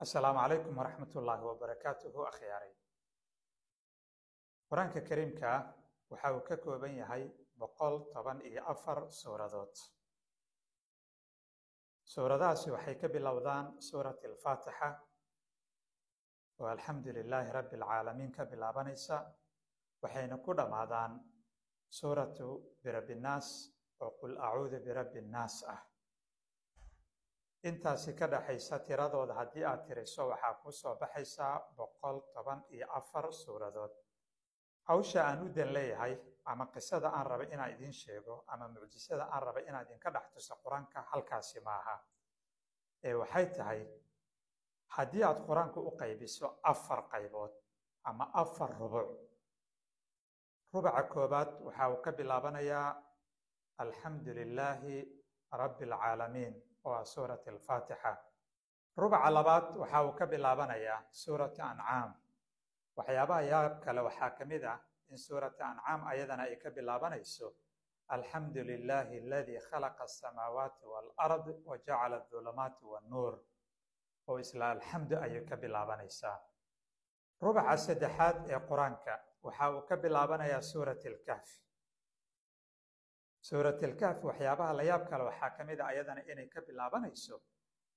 السلام عليكم ورحمة الله وبركاته أخياري قرآنك كريم وحاو ككوبان يهي بقول طبعا أفر سورة سورة وحي كبلودان سورة الفاتحة والحمد لله رب العالمين كبلابانيسا وحين كل مادان سورة برب الناس وقل أعوذ برب الناس intaasi ka dhaxaysa tiradooda haddii aad tiriso waxaa kuu soo baxaysaa 114 suuradood. Hawsha aan u dan leeyahay ama qisada aan raba inaan idiin sheego ama mucjisada aan raba inaan idinka dhex tuso qur-aanka halkaasi maaha. Waxay tahay haddii aad qur-aanka u qaybiso 4 qaybood ama 4 rubuc. Rubaca koobaad waxa uu ka bilaabanayaa alxamdu lilaahi rabbil caalamiin waa suurat alfaatixa. Rubaca labaad waxa uu ka bilaabanayaa suurat ancaam. waxyaabaha yaab kale waxaa ka mid ah in suurat ancaam ayadana ay ka bilaabanayso alxamdu lilaahi aladii khalaqa asamaawaati waalard wajacala adulumaati wannuur oo isla alxamdu ayay ka bilaabanaysaa. rubaca saddexaad ee qur-aanka waxa uu ka bilaabanayaa suurat alkahfi. suurat alkahfi waxyaabaha la yaab kale waxaa ka mid ah ayadana inay ka bilaabanayso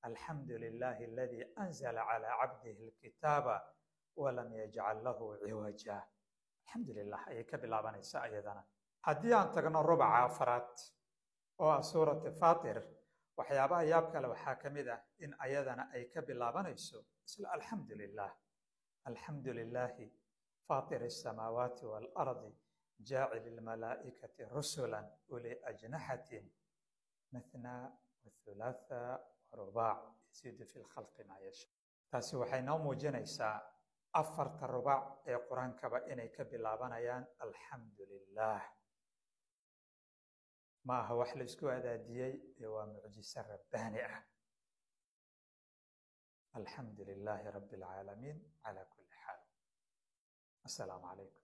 alxamdu lilaahi aladii anzala calaa cabdihi alkitaaba walam yajcal lahu ciwaja. alxamdu lilah ayay ka bilaabanaysaa ayadana. haddii aan tagno rubaca afraad oo ah suurat faatir waxyaabaha yaab kale waxaa ka mid ah in ayadana ay ka bilaabanayso isla alxamdu lilah. alxamdu lilaahi faatir asamaawaati waalardi جاعل الملائكة رسلا أولي أجنحة مثنى وثلاثة ورباع يزيد في الخلق ما يشاء. taasi waxay noo muujinaysaa 4 rubac ee qur-aankaba inay ka bilaabanayaan alxamdu lilah. ma aha wax la isku adaadiyey ee waa mucjiso rabbaani ah. alxamdu lilaahi rabbi alcaalamiin calaa kulli xaal. assalaamu calaykum.